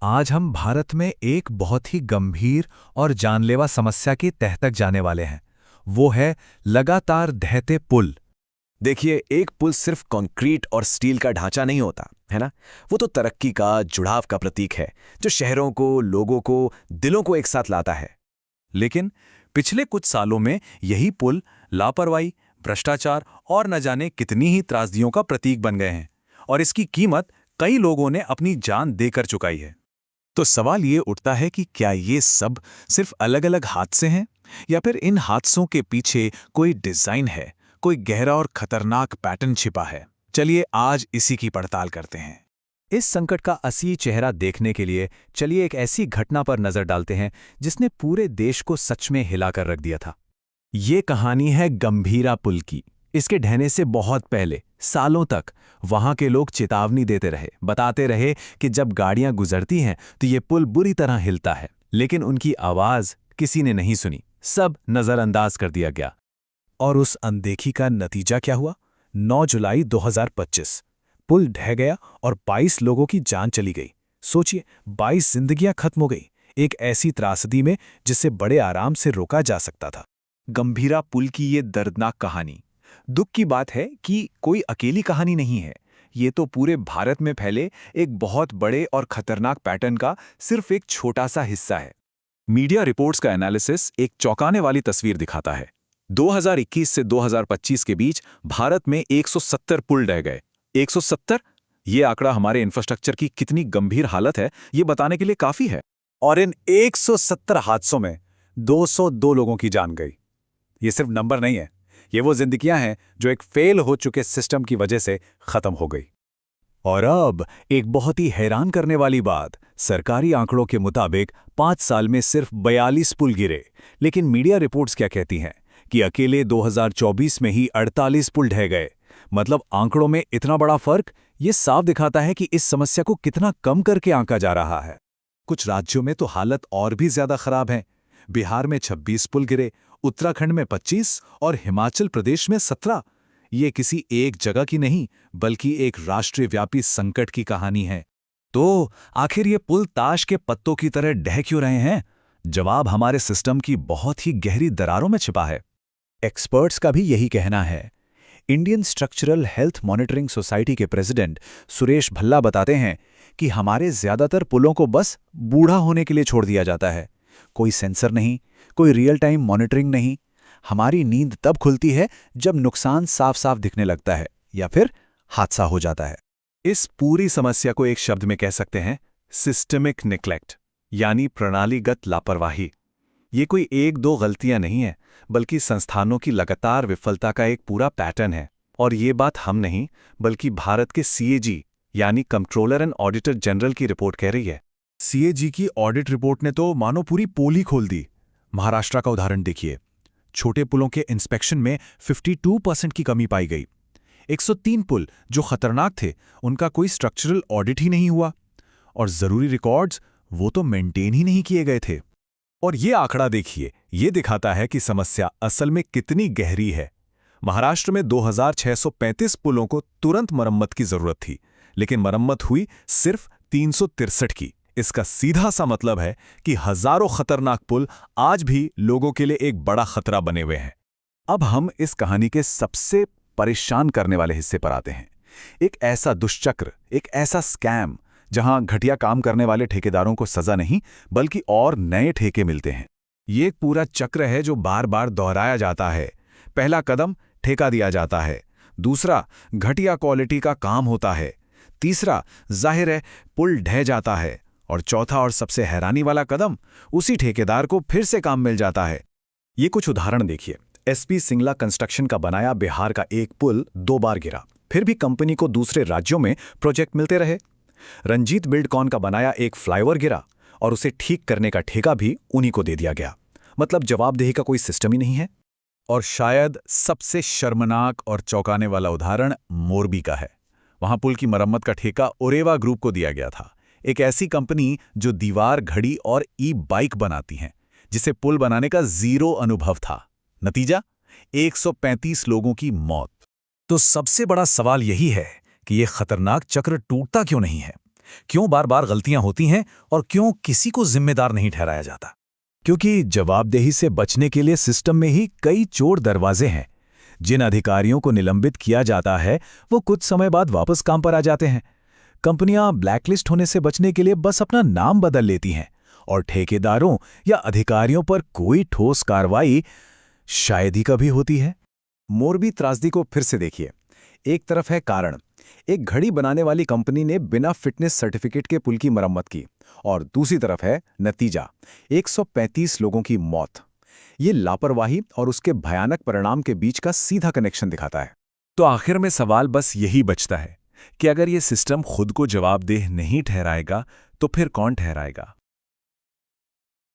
आज हम भारत में एक बहुत ही गंभीर और जानलेवा समस्या की तह तक जाने वाले हैं। वो है लगातार ढहते पुल। देखिए, एक पुल सिर्फ कंक्रीट और स्टील का ढांचा नहीं होता है ना। वो तो तरक्की का, जुड़ाव का प्रतीक है, जो शहरों को, लोगों को, दिलों को एक साथ लाता है। लेकिन पिछले कुछ सालों में यही पुल लापरवाही, भ्रष्टाचार और न जाने कितनी ही त्रासदियों का प्रतीक बन गए हैं, और इसकी कीमत कई लोगों ने अपनी जान देकर चुकाई है। तो सवाल ये उठता है कि क्या ये सब सिर्फ अलग-अलग हादसे हैं, या फिर इन हादसों के पीछे कोई डिजाइन है, कोई गहरा और खतरनाक पैटर्न छिपा है। चलिए आज इसी की पड़ताल करते हैं। इस संकट का असली चेहरा देखने के लिए चलिए एक ऐसी घटना पर नजर डालते हैं जिसने पूरे देश को सच में हिलाकर रख दिया था। ये कहानी है गंभीरा पुल की। इसके ढहने से बहुत पहले सालों तक वहां के लोग चेतावनी देते रहे, बताते रहे कि जब गाड़ियां गुजरती हैं तो ये पुल बुरी तरह हिलता है, लेकिन उनकी आवाज किसी ने नहीं सुनी, सब नजरअंदाज कर दिया गया। और उस अनदेखी का नतीजा क्या हुआ? 9 जुलाई 2025 पुल ढह गया और 22 लोगों की जान चली गई। सोचिए, 22 जिंदगियां खत्म हो गई, एक ऐसी त्रासदी में जिसे बड़े आराम से रोका जा सकता था। गंभीरा पुल की ये दर्दनाक कहानी। दुख की बात है कि कोई अकेली कहानी नहीं है। ये तो पूरे भारत में फैले एक बहुत बड़े और खतरनाक पैटर्न का सिर्फ एक छोटा सा हिस्सा है। मीडिया रिपोर्ट्स का एनालिसिस एक चौंकाने वाली तस्वीर दिखाता है। 2021 से 2025 के बीच भारत में 170 पुल ढह गए। 170? ये आंकड़ा हमारे इंफ्रास्ट्रक्चर की कितनी गंभीर हालत है, ये बताने के लिए काफी है। और इन 170 हादसों में 202 लोगों की जान गई। ये सिर्फ नंबर नहीं है, ये वो जिंदगियां हैं जो एक फेल हो चुके सिस्टम की वजह से खत्म हो गई। और अब एक बहुत ही हैरान करने वाली बात, सरकारी आंकड़ों के मुताबिक 5 साल में सिर्फ 42 पुल गिरे, लेकिन मीडिया रिपोर्ट्स क्या कहती हैं कि अकेले 2024 में ही 48 पुल ढह गए। मतलब आंकड़ों में इतना बड़ा फर्क, ये साफ दिखाता है कि इस समस्या को कितना कम करके आंका जा रहा है। कुछ राज्यों में तो हालत और भी ज्यादा खराब है। बिहार में 26 पुल गिरे, उत्तराखंड में 25 और हिमाचल प्रदेश में 17। ये किसी एक जगह की नहीं, बल्कि एक राष्ट्रव्यापी संकट की कहानी है। तो आखिर ये पुल ताश के पत्तों की तरह ढह क्यों रहे हैं? जवाब हमारे सिस्टम की बहुत ही गहरी दरारों में छिपा है। एक्सपर्ट्स का भी यही कहना है। Indian structural health monitoring society के प्रेसिडेंट सुरेश भल्ला बताते हैं कि हमारे ज्यादातर पुलों को बस बूढ़ा होने के लिए छोड़ दिया जाता है। कोई सेंसर नहीं, कोई रियल टाइम मॉनिटरिंग नहीं। हमारी नींद तब खुलती है जब नुकसान साफ साफ दिखने लगता है या फिर हादसा हो जाता है। इस पूरी समस्या को एक शब्द में कह सकते हैं, सिस्टमिक निग्लेक्ट, यानी प्रणालीगत लापरवाही। ये कोई एक दो गलतियां नहीं है, बल्कि संस्थानों की लगातार विफलता का एक पूरा पैटर्न है। और ये बात हम नहीं, बल्कि भारत के सीएजी यानी कंट्रोलर एंड ऑडिटर जनरल की रिपोर्ट कह रही है। सीएजी की ऑडिट रिपोर्ट ने तो मानो पूरी पोल ही खोल दी। महाराष्ट्र का उदाहरण देखिए, छोटे पुलों के इंस्पेक्शन में 52% की कमी पाई गई। 103 पुल जो खतरनाक थे, उनका कोई स्ट्रक्चरल ऑडिट ही नहीं हुआ, और जरूरी रिकॉर्ड्स वो तो मेंटेन ही नहीं किए गए थे। और ये आंकड़ा देखिए, ये दिखाता है कि समस्या असल में कितनी गहरी है। महाराष्ट्र में 2635 पुलों को तुरंत मरम्मत की जरूरत थी, लेकिन मरम्मत हुई सिर्फ 363 की। इसका सीधा सा मतलब है कि हजारों खतरनाक पुल आज भी लोगों के लिए एक बड़ा खतरा बने हुए हैं। अब हम इस कहानी के सबसे परेशान करने वाले हिस्से पर आते हैं। एक ऐसा दुष्चक्र, एक ऐसा स्कैम जहां घटिया काम करने वाले ठेकेदारों को सजा नहीं, बल्कि और नए ठेके मिलते हैं। ये एक पूरा चक्र है जो बार बार दोहराया जाता है। पहला कदम, ठेका दिया जाता है। दूसरा, घटिया क्वालिटी का काम होता है। तीसरा, जाहिर है, पुल ढह जाता है। और चौथा और सबसे हैरानी वाला कदम, उसी ठेकेदार को फिर से काम मिल जाता है। ये कुछ उदाहरण देखिए। एसपी सिंगला कंस्ट्रक्शन का बनाया बिहार का एक पुल 2 बार गिरा, फिर भी कंपनी को दूसरे राज्यों में प्रोजेक्ट मिलते रहे। रंजीत बिल्डकॉन का बनाया एक फ्लाईओवर गिरा और उसे ठीक करने का ठेका भी उन्हीं को दे दिया गया। मतलब जवाबदेही का कोई सिस्टम ही नहीं है। और शायद सबसे शर्मनाक और चौंकाने वाला उदाहरण मोरबी का है। वहां पुल की मरम्मत का ठेका ओरेवा ग्रुप को दिया गया था, एक ऐसी कंपनी जो दीवार, घड़ी और ई बाइक बनाती हैं, जिसे पुल बनाने का जीरो अनुभव था। नतीजा, 135 लोगों की मौत। तो सबसे बड़ा सवाल यही है कि यह खतरनाक चक्र टूटता क्यों नहीं है? क्यों बार बार गलतियां होती हैं और क्यों किसी को जिम्मेदार नहीं ठहराया जाता? क्योंकि जवाबदेही से बचने के लिए सिस्टम में ही कई चोर दरवाजे हैं। जिन अधिकारियों को निलंबित किया जाता है वो कुछ समय बाद वापस काम पर आ जाते हैं। कंपनियां ब्लैकलिस्ट होने से बचने के लिए बस अपना नाम बदल लेती हैं और ठेकेदारों या अधिकारियों पर कोई ठोस कार्रवाई शायद ही कभी होती है। मोरबी त्रासदी को फिर से देखिए। एक तरफ है कारण, एक घड़ी बनाने वाली कंपनी ने बिना फिटनेस सर्टिफिकेट के पुल की मरम्मत की, और दूसरी तरफ है नतीजा, 135 लोगों की मौत। ये लापरवाही और उसके भयानक परिणाम के बीच का सीधा कनेक्शन दिखाता है। तो आखिर में सवाल बस यही बचता है कि अगर ये सिस्टम खुद को जवाबदेह नहीं ठहराएगा तो फिर कौन ठहराएगा?